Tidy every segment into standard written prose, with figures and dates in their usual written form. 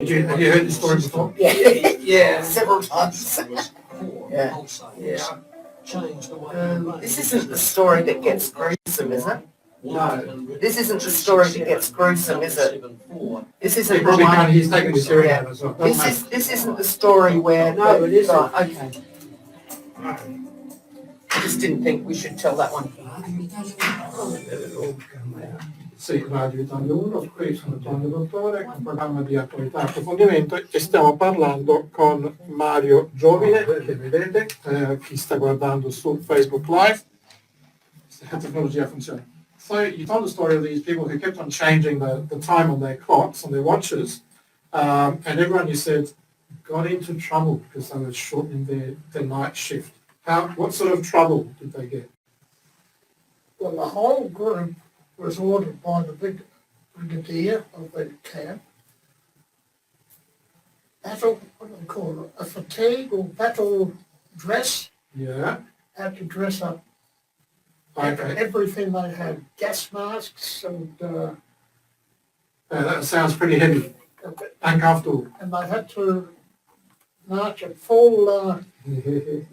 Have you heard this story before? Yeah, several times. Yeah. This isn't the story that gets gruesome, is it? No. This isn't the story that gets gruesome, is it? This isn't He probably can't, he's taking his hearing out as well. This isn't the story where... No, it isn't. Okay. I just didn't think we should tell that one. Sì, Radio Italia 1, qui sono Antonio Dottore con un programma di attualità e approfondimento e stiamo parlando con Mario Giovine, che vedete, chi sta guardando su Facebook Live. La tecnologia funziona. So you told the story of these people who kept on changing the time on their clocks, on their watches, and everyone, you said, got into trouble because they were shortening their night shift. What sort of trouble did they get? Well, the whole group was ordered by the brigadier of the camp. Battle, what do they call it? A fatigue or battle dress. Yeah. Had to dress up. Okay. Everything they had, gas masks and... That sounds pretty heavy. Uncomfortable. And they had to march at full... They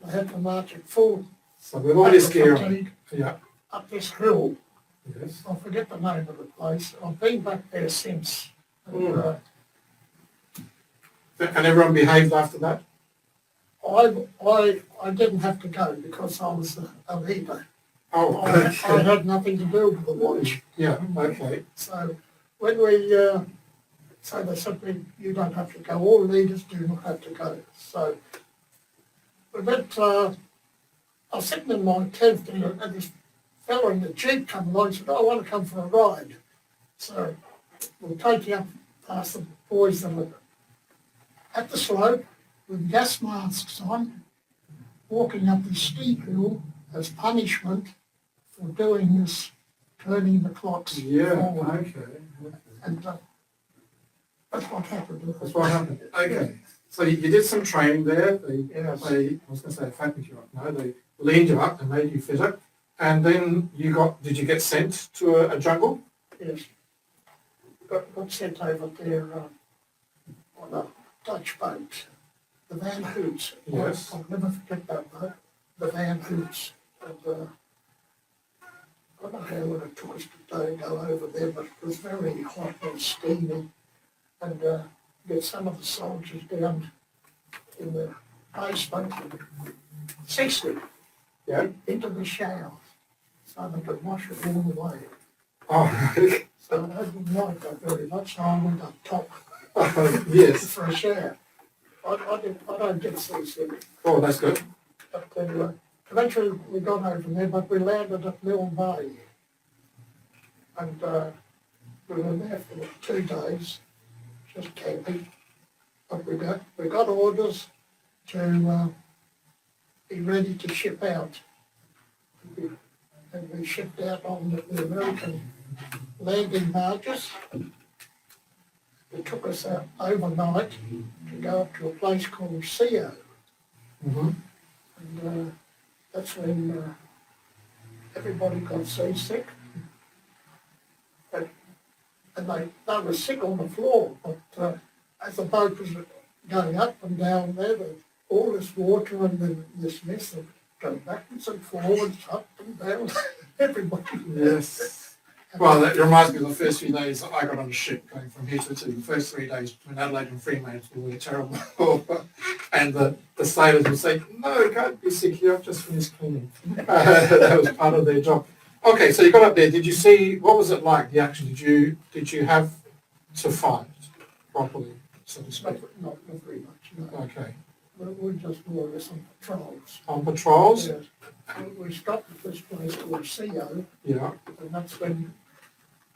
had to march at full... So with all this gear on. Yeah. Up this hill. Yes. I forget the name of the place. I've been back there since. And, And everyone behaved after that? I didn't have to go because I was a leader. Oh, I okay. had nothing to do with the watch. Yeah, okay. So when we, so they said, you don't have to go, all leaders do not have to go. So we went, I was sitting in my tent and this fellow in the Jeep came along and said, I want to come for a ride. So we'll take you up past the boys that were at the slope with gas masks on, walking up this steep hill as punishment for doing this, turning the clocks forward. Okay. And that's what happened. That's what happened. Okay. So you did some training there. Yes. I was going to say fattened you up. No, they leaned you up and made you fitter. And then did you get sent to a jungle? Yes. Got sent over there on a Dutch boat, the Van Hoots. Yes. I'll never forget that boat, the Van Hoots. And I don't know how long it took us to go over there, but it was very hot and steamy. And get some of the soldiers down in the basement, 60, into the shower, so they could wash it all the way. Oh, So I didn't like that very much, so I went up top yes. for a shower. I don't get seasick. Oh, that's good. But eventually we got over there, but we landed at Mill Bay. And we were there for 2 days, just camping. But we got orders to be ready to ship out. And we shipped out on the American landing barges. It took us out overnight to go up to a place called CO. Mm-hmm. And that's when everybody got seasick. And they were sick on the floor, but as the boat was going up and down there, all this water and this mess of going backwards and forwards, up and down, everybody. Yes. Well, that reminds me of the first few days I got on a ship going from here to Italy. The first 3 days between Adelaide and Fremantle were terrible. And the sailors would say, no, don't be sick here, I've just finished cleaning. That was part of their job. Okay, so you got up there. Did you see, what was it like, the action? Did you have to fight properly, so to speak? Not very much, no. Okay. We're just more or less on patrols. On patrols? Yes. We stopped at this place called CO, Yeah. and that's when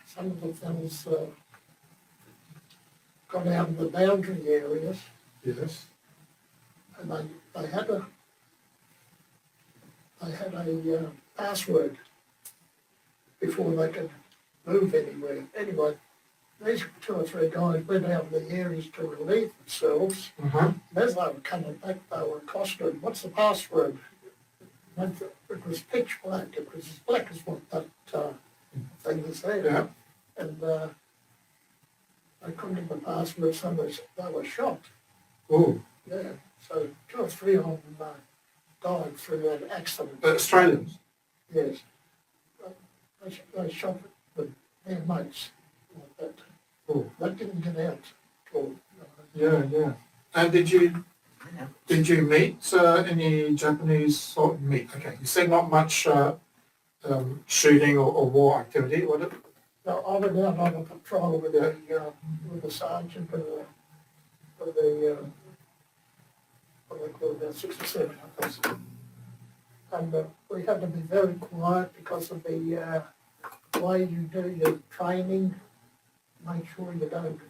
some of the fellas got out of the boundary areas, Yes. and they had a password before they could move anywhere. Anyway, these 2 or 3 guys went out in the areas to relieve themselves. Uh-huh. And as they were coming back, they were accosted. What's the password? And it was pitch black. It was as black as what that thing is there. Yeah. And they couldn't have passed with some of they were shot. Oh, Yeah, so 2 or 3 of them died through that accident. Australians. Yes, they shot with their mates like that. Oh, They didn't get out at all. yeah, yeah. And did you meet any Japanese sort of meet? Okay, you said not much shooting or war activity, was it? No, I went out on a patrol with the sergeant and with the what do they call it, 67, I think. And we had to be very quiet because of the way you do your training. Make sure you don't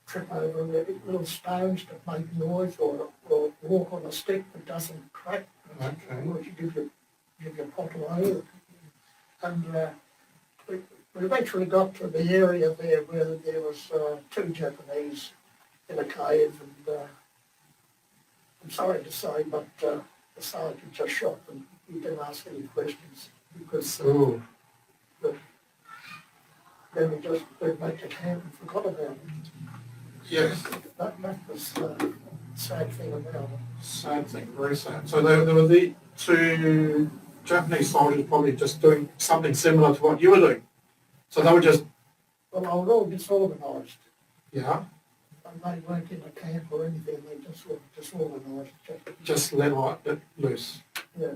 trip over the little stones that make noise or walk on a stick that doesn't crack. Okay. Or you give your pot away. And we eventually got to the area there where there was 2 Japanese in a cave, and I'm sorry to say, but the sergeant just shot them. He didn't ask any questions because Oh, then we just went back to camp and forgot about it. yes. That was the sad thing about it. Sad thing, very sad. So there were the 2 Japanese soldiers probably just doing something similar to what you were doing. So they were just, Well, I was all disorganised. yeah, And they weren't in a camp or anything. They just were disorganised. just let loose. Yeah.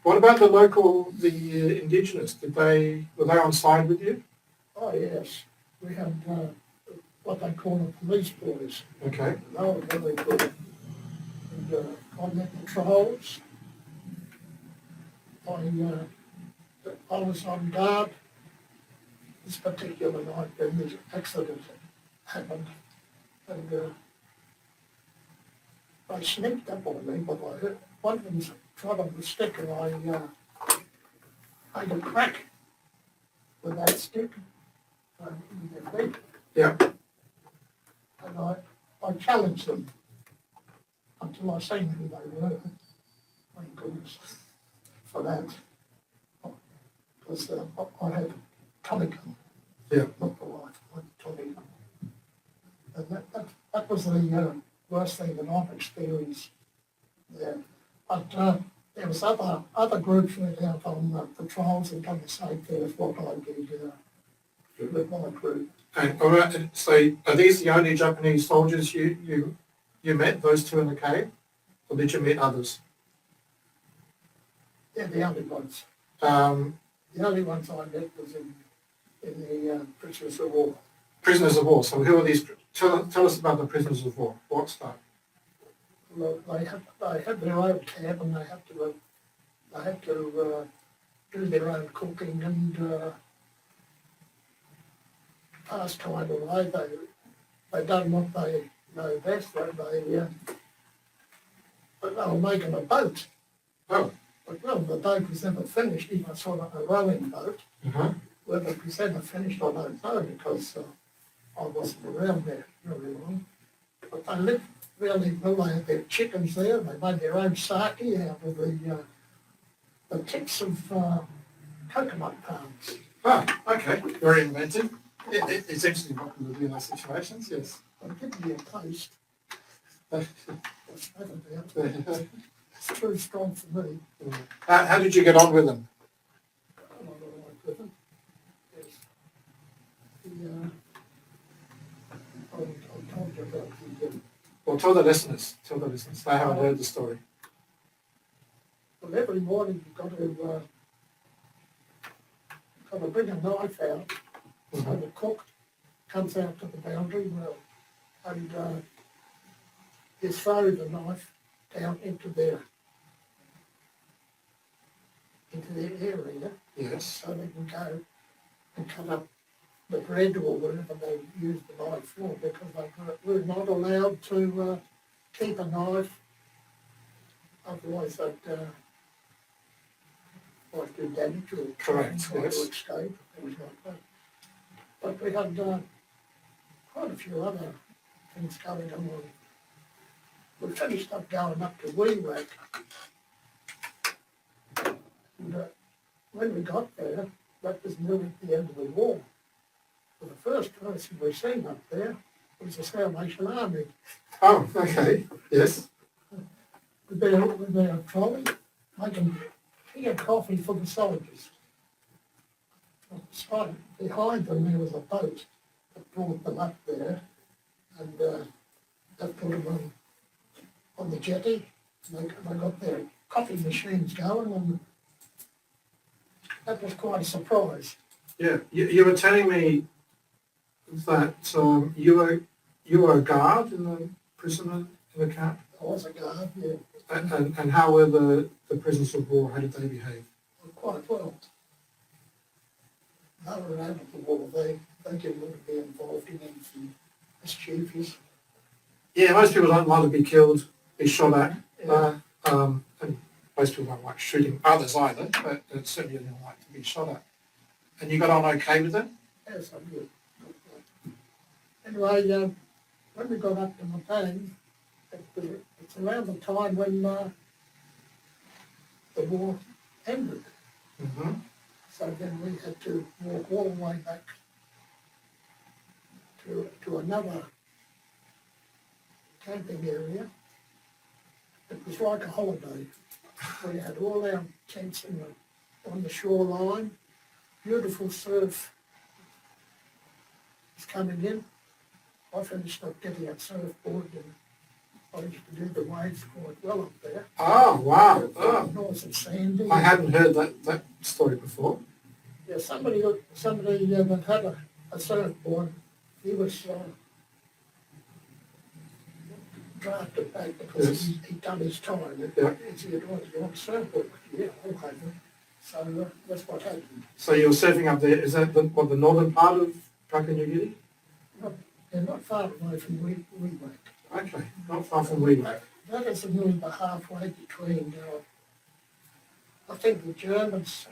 What about the indigenous? Were they on side with you? Oh yes, we had what they call the police boys. Okay. They were really good. And on their patrols, I was on guard this particular night when this accident happened, and they sneaked up on me, but I heard one of them trod on the stick, and I made a crack with that stick in their feet. Yeah. And I challenged them until I seen who they were. Thank goodness for that. Because I had Tommy gun, Yeah. not the wife, I had Tommy gun. And that was the worst thing that I've experienced there. But there was other groups went out on patrols and done the same thing as what I did with my group. And all right, so are these the only Japanese soldiers you met, those 2 in the cave? Or did you meet others? They're the only ones. Um, The only ones I met was in the prisoners of war. prisoners of war. So who are these? Tell us about the prisoners of war. What's that? Well, they had their own camp, and they had to do their own cooking and pass time away. They done what they know best. But they were making a boat. Oh. But well, the boat was never finished. It was sort of a rowing boat. Uh-huh. Whether it was ever finished, I don't know, because I wasn't around there very long. But they lived really well. They had their chickens there. They made their own sake out of the tips of coconut palms. Ah, okay. Very inventive. It's interesting what people do in those situations, yes. They give you a taste. What's that about? It's too strong for me. How did you get on with them? I'm not all right with them. Yes. I told you about the Well, tell the listeners. They haven't heard the story. well, every morning you've got to bring a knife out. So the cook comes out to the boundary well, and you throw the knife down into their area, Yes. so they can go and cut up the bread or whatever they use the knife for, because we're not allowed to keep a knife, otherwise they'd might do damage or Correct, try yes. to escape, things like that. But we had quite a few other things going on. We finished up going up to Wewak. And when we got there, that was nearly the end of the war. Well, the first person we seen up there was the Salvation Army. Oh, okay. Yes. With their trolley, making tea and coffee for the soldiers. So behind them there was a boat that brought them up there, and that put them on the jetty. They got their coffee machines going, and that was quite a surprise. Yeah. You were telling me that you were a guard in the prison in the camp, I was a guard, yeah, and how were the prisoners of war? How did they behave? quite well. They were out of the war. They didn't want to be involved in anything mischievous. Yeah, most people don't like to be killed, be shot at. Yeah. And most people don't like shooting others either, but certainly they don't like to be shot at. And you got on okay with it? Yes, I did. Anyway, when we got up to Matane, it's around the time when the war ended. Mm-hmm. So then we had to walk all the way back to another camping area. It was like a holiday. We had all our tents on the shoreline, beautiful surf was coming in. I finished up getting a surfboard and I used to do the waves quite well up there. Oh, wow. Oh. Nice and sandy. I hadn't heard that story before. Yeah, somebody that had a surfboard, he was drafted back because Yes. he'd done his time. Yeah. He said, you want a surfboard? Yeah, I'll have it. So that's what happened. So you're surfing up there. Is that the northern part of Papua New Guinea? Not far away from Wewak. Okay, not far from Wewak. That is nearly the halfway between, I think the Germans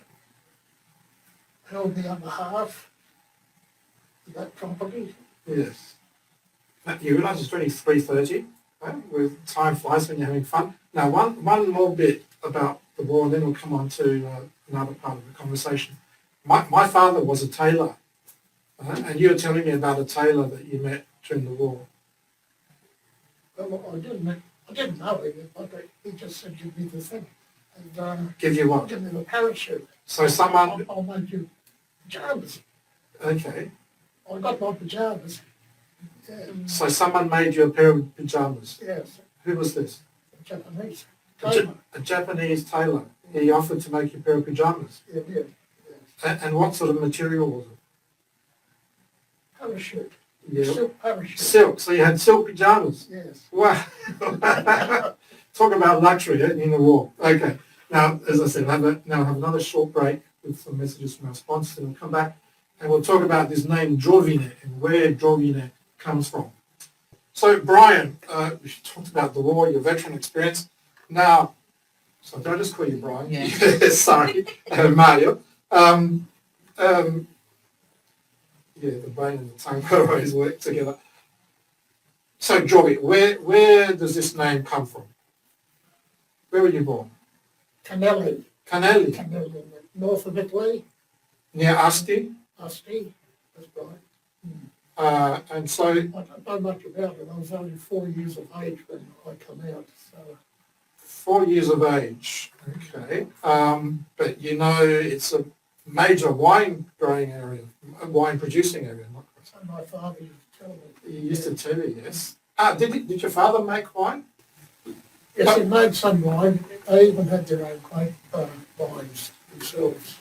held the other half of that property. Yes. Now, you realise it's only 3:30. With time flies when you're having fun. Now, one more bit about the war, and then we'll come on to another part of the conversation. My father was a tailor, and you were telling me about a tailor that you met during the war. Well, I didn't know him, but he just said, give me the thing. And Give you what? give me the parachute. So someone. I'll make you pajamas. Okay. I got my pajamas. So someone made you a pair of pajamas. Yes, Who was this? Japanese. A Japanese tailor. He offered to make you a pair of pajamas. Yeah, yeah. And what sort of material was it? Parachute. Yeah. Silk parachute. Silk. So you had silk pajamas. Yes. Wow. Talk about luxury in the war. Okay. Now, as I said, have another short break with some messages from our sponsors, and we'll come back and we'll talk about this name Giovine and where Giovine comes from. So, Brian, we talked about the war, your veteran experience. Now, so don't just call you Brian. Yeah. Sorry, Mario. Yeah, the brain and the tongue always work together. So, Giovine, where does this name come from? Where were you born? Canelli. Canelli, Canelli, north of Italy. near Asti. Asti. That's right. And so, I don't know much about it. I was only 4 years of age when I come out. So 4 years of age. Okay. But you know, it's a major wine growing area, wine producing area. so my father used to tell me. He used to tell you, yes. Did your father make wine? Yes, he made some wine. They even had their own wines themselves.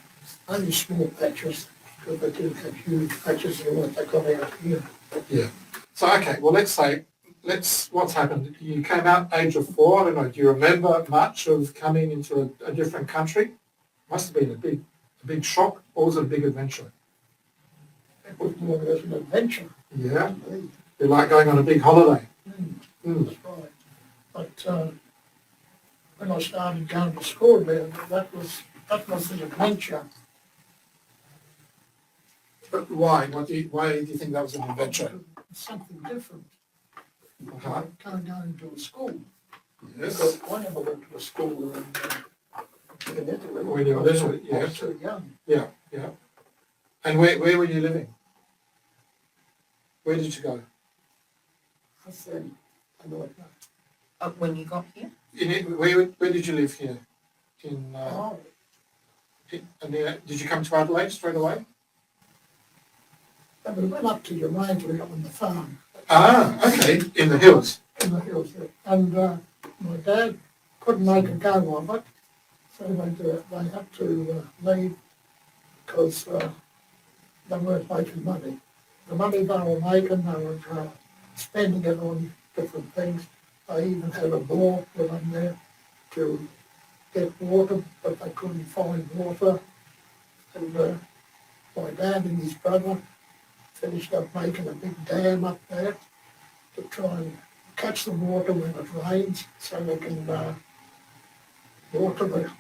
Only small patches, because they didn't have huge patches like they got out here. Yeah. So, okay, well, what's happened? You came out age of 4, I don't know, do you remember much of coming into a different country? Must have been a big shock, or was it a big adventure? It was more as an adventure. Yeah, Indeed. you're like going on a big holiday. Mm. That's right. But when I started going to school there, that was the adventure. But why? Why do you think that was an adventure? It's something different. Uh-huh. Can't go into a school. Yes. I never went to a school in Italy. When you were I was little, too- yeah. I was too young. Yeah, yeah. And where were you living? Where did you go? I said, I don't know. When you got here? Where did you live here? In, Oh, did you come to Adelaide straight away? and we went up to Giovine, we got on the farm Ah, okay, in the hills. in the hills there. And my dad couldn't make a go of it, so they had to leave because they weren't making money. The money they were making, they were spending it on different things. They even had a bore put on there to get water, but they couldn't find water. And my dad and his brother finished up making a big dam up there to try and catch the water when it rains so they can water the...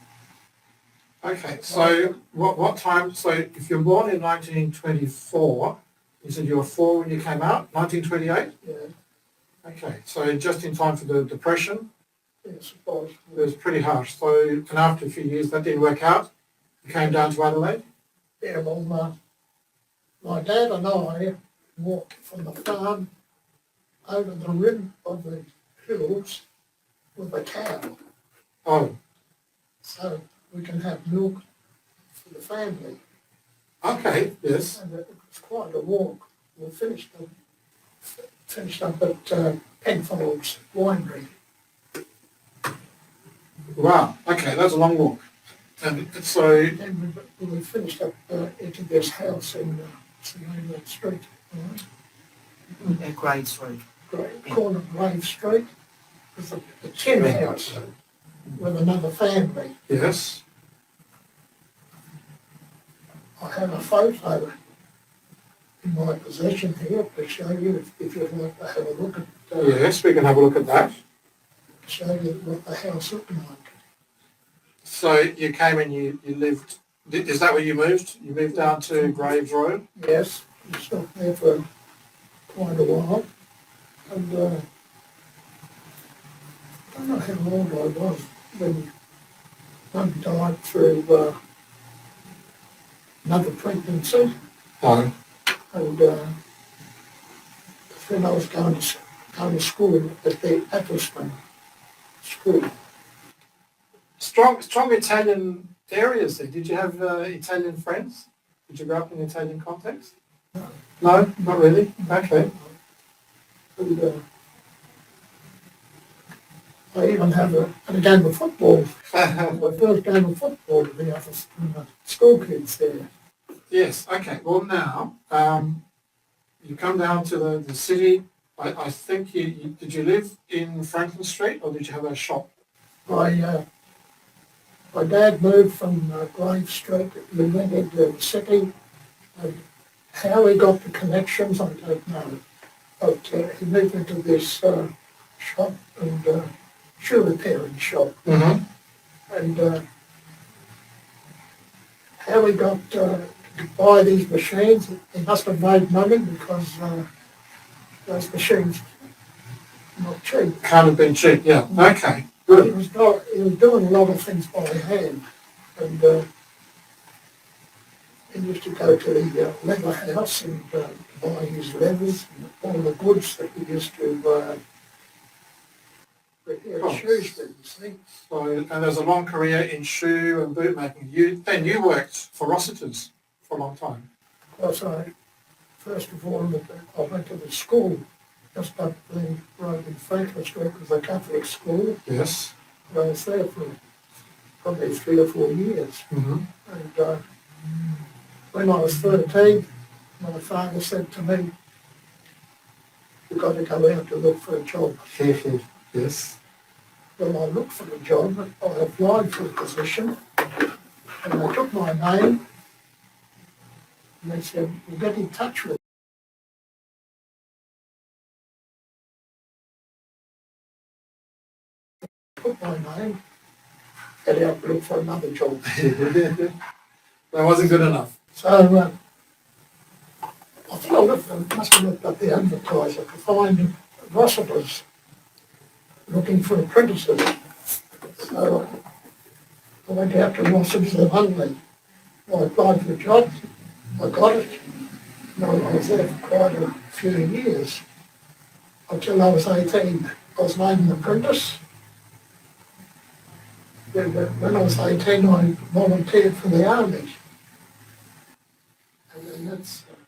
Okay, so what time, so if you're born in 1924, you said you were 4 when you came out, 1928? Yeah, Okay, so just in time for the Depression, I suppose. it was pretty harsh. So, and after a few years that didn't work out, you came down to Adelaide? Yeah, well, my dad and I walked from the farm over the rim of the hills with a cow, Oh, so we can have milk for the family. okay, yes. And it was quite a walk. We finished up at Penfold's winery. Wow, okay, that's a long walk. And so, Then we finished up into this house in St. Street, Graves Road. corner of Grave Street. It was a tin house with another family. yes. I have a photo in my possession here to show you if you'd like to have a look at Yes, we can have a look at that. show you what the house looked like. So you came and you lived, is that where you moved? You moved down to Graves Road? Yes, we stopped there for quite a while. And I don't know how old I was when Mum died through another pregnancy. No. And when I was going to school at the Atherstone School. Strong Italian areas there. Did you have Italian friends? Did you grow up in an Italian context? No. No, not really. Okay. And I even had a game of football. My first game of football with the other school kids there. Yes, okay. Well, now, you come down to the city. I think did you live in Franklin Street or did you have a shop? My dad moved from Grave Street. We went into the city. And how he got the connections, I don't know. But he moved into this shop and shoe repairing shop. Mm-hmm. And how he got to buy these machines, he must have made money because those machines are not cheap. Can't have been cheap, yeah. Okay, He good. was doing a lot of things by hand, and he used to go to the leather house and buy his leathers and all the goods that he used to repair Oh. shoes with, you see. So, and there's a long career in shoe and boot making. You worked for Rossiter's for a long time. Because first of all, I went to the school just up the road in Franklin Street. It was a Catholic school. Yes. I was there for probably 3 or 4 years. Mm-hmm. And when I was 13, my father said to me, "You've got to go out to look for a job." Yes. Well, I looked for a job. I applied for a position, and they took my name, and they said, "We'll get in touch with you." Put my name, get out to look for another job. That wasn't good enough. So I think I must have looked up the advertiser to find Rossiter's looking for apprentices. So I went out to Rossiter's in Huntley. I applied for the job, I got it. No, I was there for quite few years until I was 18. I was made an apprentice. When I was 18, I volunteered for the army. And then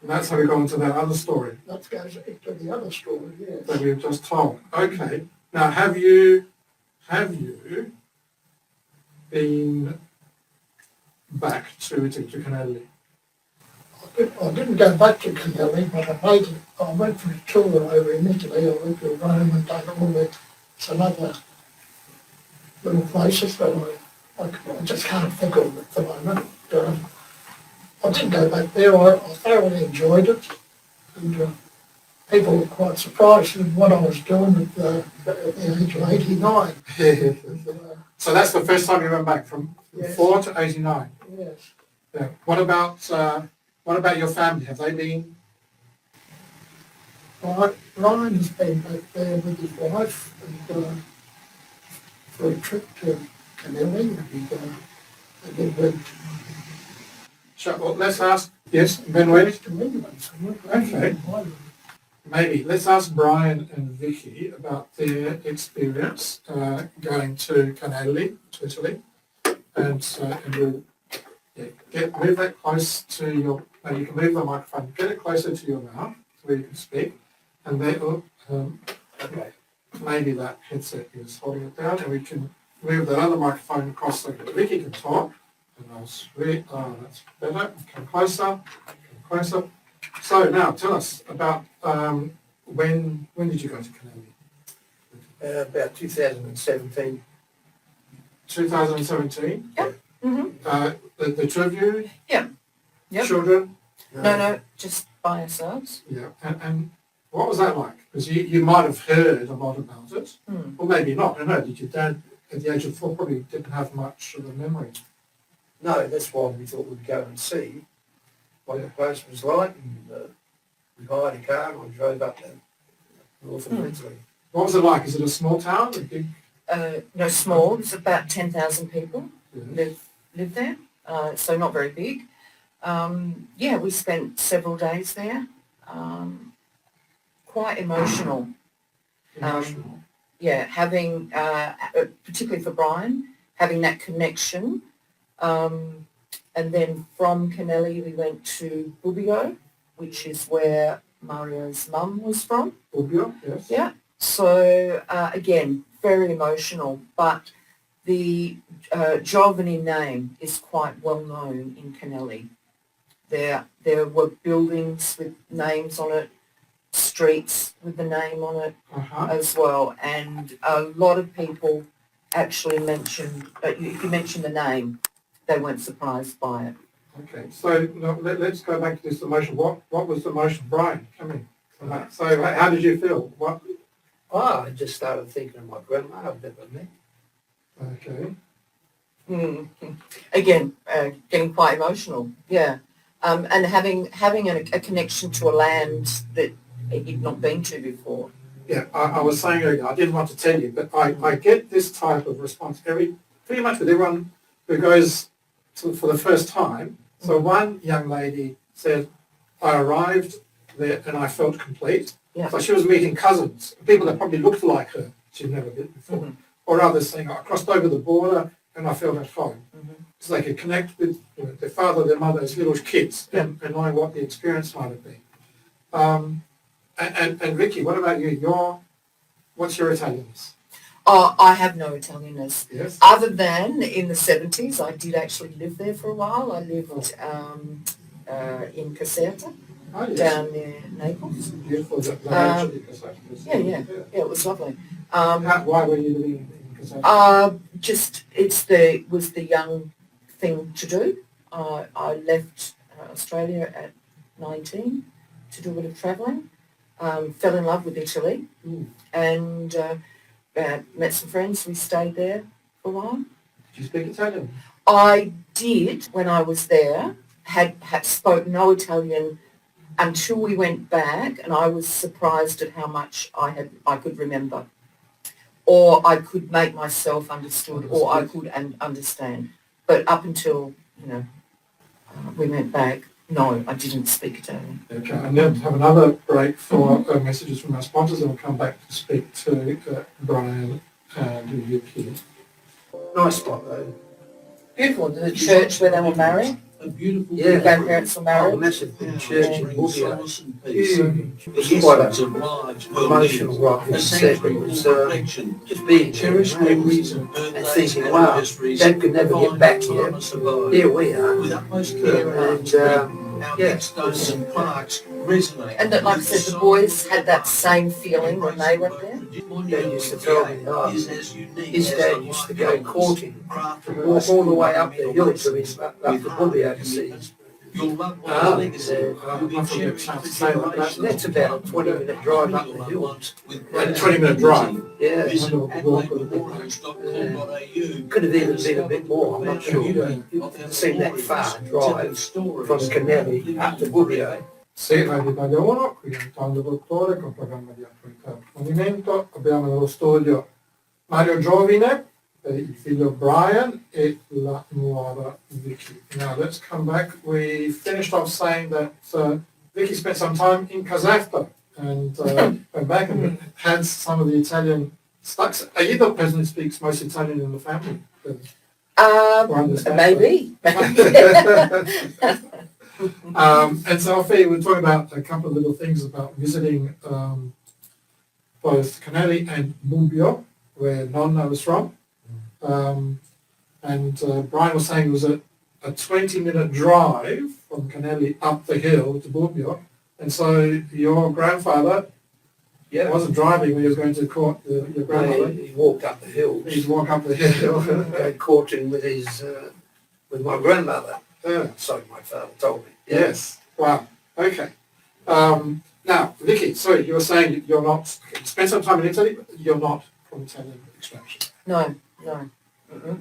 And that's how we got into that other story that goes into the other story, yes. that we've just told. Okay. Now, have you been back to Canelli? I didn't go back to Canelli, but I went for a tour over in Italy. I went to Rome and done all some other little places that I just can't think of at the moment. I did go back there. I thoroughly enjoyed it. And people were quite surprised at what I was doing at the age of 89. So that's the first time you went back from Yes. 4 to 89. Yes. Yeah. What about your family? Have they been? Ryan has been back there with his wife and, for a trip to Canelli. And they went Sure. Well, let's ask. Yes, Benoit. to England. So Okay. Maybe let's ask Brian and Vicky about their experience going to Canelli, to Italy, and we'll move that close to your. You can move the microphone, get it closer to your mouth where you can speak, and then okay, maybe that headset is holding it down, and we can move that other microphone across so that Vicky can talk. And I'll switch. Oh, that's better. Come closer. Come closer. So now, tell us about when did you go to Canelli? About 2017. 2017. Yeah. Mm-hmm. The two of you. Yeah. Yep. Children. No, just by ourselves. Yeah. And what was that like? Because you might have heard a lot about it, or maybe not. I don't know. Did your dad at the age of 4 probably didn't have much of a memory? No, that's why we thought we'd go and see what the place was like. And we hired a car and I drove up to north of Italy. What was it like? Is it a small town? A big? No, small. There's about 10,000 people Yeah. live there, so not very big. We spent several days there. Quite emotional. Emotional. Having, particularly for Brian, having that connection. And then from Canelli we went to Bobbio, which is where Mario's mum was from. Bobbio, yes. Yeah. So again, very emotional, but the Giovine name is quite well known in Canelli. There were buildings with names on it, streets with the name on it as well, and a lot of people actually mentioned, if you mention the name, they weren't surprised by it. Okay, so let's go back to this emotion. What was the emotion, Brian? Come in. So how did you feel? What? I just started thinking of my grandma I've never met. Okay. Again, getting quite emotional, yeah. And having a connection to a land that you've not been to before. Yeah, I was saying earlier, I didn't want to tell you, but I get this type of response pretty much with everyone who goes for the first time. So one young lady said, I arrived there and I felt complete. Yeah. So she was meeting cousins, people that probably looked like her she'd never met before. Mm-hmm. Or others saying, I crossed over the border and I felt at home. So they could connect with their father, their mother as little kids and knowing what the experience might have been. And Vicky, what about you? What's your Italianness? Oh, I have no Italianness. Yes. Other than in the 70s, I did actually live there for a while. I lived in Caserta, down near Naples. Beautiful. Yeah, it was lovely. Why were you living in Caserta? It was the young thing to do. I left Australia at 19 to do a bit of travelling. Fell in love with Italy and met some friends. We stayed there for a while. Did you speak Italian? I did when I was there. Had spoke no Italian until we went back, and I was surprised at how much I could remember, or I could make myself understood, or I could understand. But up until we went back, No, I didn't speak Italian. Okay, I'm going to have another break for messages from our sponsors, and we'll come back to speak to Brian and Vicky. Nice spot though. Beautiful. The church where they were married. Yeah. Your grandparents were Oh, married. massive big church in Woodley. Huge. It was quite an emotional ride. It was just being cherished memories and thinking, wow, Dad could never get back here. Here we are. And yeah, And that, like I said, the boys had that same feeling when they went there. Dad used to tell me, his dad used to go courting, walk all the way up the hill to his, up the Woodley overseas. That's about a 20-minute drive up the hill. A 20-minute drive. Yeah. Could have even been a bit more, I'm not sure. It seemed that far drive from Canelli up to Woodley. Sì, Radio Italia 1, qui Antonio Dottore con programma di attualità e movimento. Abbiamo nello studio Mario Giovine, il figlio Brian e la nuova Vicky. Now let's come back. We finished off saying that Vicky spent some time in Caserta and went back and had some of the Italian stuff. Are you the person who speaks most Italian in the family? Maybe. And so I think we're talking about a couple of little things about visiting both Canelli and Mumbio, where Nonna was from. And Brian was saying it was a 20-minute drive from Canelli up the hill to Mumbio. And so your grandfather wasn't driving when he was going to court your grandmother. He walked up the hill. He'd walk up the hill. Go courting with his, with my grandmother. So my father told me. Yes. Wow. Okay. Now, Vicky, sorry, you were saying you're not, you spent some time in Italy, but you're not from Italian extraction. No.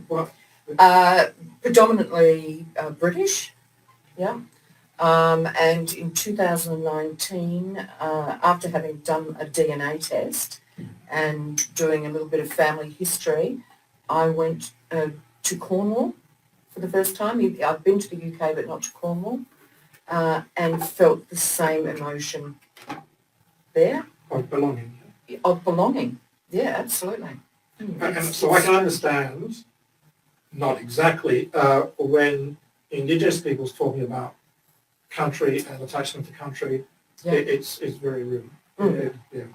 What? Predominantly British, yeah. And in 2019, after having done a DNA test and doing a little bit of family history, I went to Cornwall for the first time. I've been to the UK but not to Cornwall, and felt the same emotion there. Of belonging. Of belonging, yeah, absolutely. And so I can understand, not exactly, when Indigenous people's talking about country and attachment to country, Yeah. it's very real. Mm. Yeah.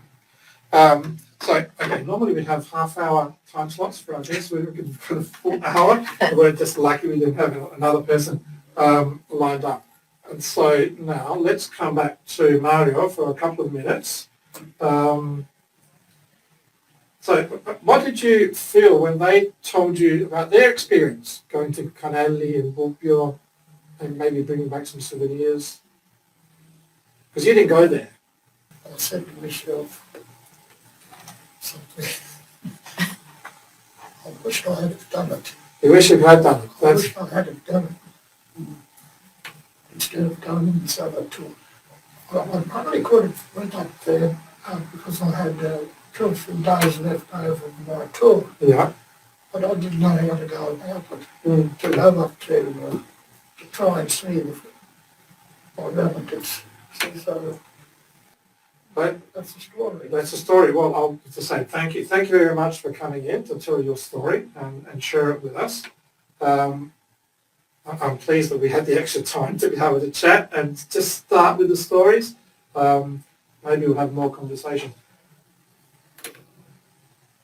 So, okay, normally we have half-hour time slots for our guests. We're looking for the full hour. We're just lucky we didn't have another person lined up. And so now let's come back to Mario for a couple of minutes. So what did you feel when they told you about their experience going to Canelli and Bobbio and maybe bringing back some souvenirs? Because you didn't go there. I said to myself, something. I wish I had have done it. You wish you had done it. I wish I had have done it. Instead of going in this other tour. I probably could have went up there because I had 2 or 3 days left over my tour. Yeah. But I didn't know how to go about it. Mm. To go up to try and see if my relatives. So But that's the story. that's the story. Well, I'll just say thank you. Thank you very much for coming in to tell your story and share it with us. I'm pleased that we had the extra time to be able to chat and just start with the stories. Maybe we'll have more conversation.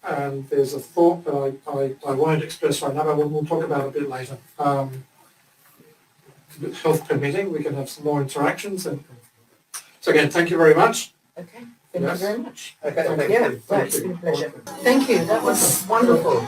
And there's a thought that I won't express right now, but we'll talk about it a bit later. Health permitting, we can have some more interactions. And so again, thank you very much. Okay, thank you very much. Okay, Thank Yeah, you. that's been a pleasure. Thank you, that was wonderful.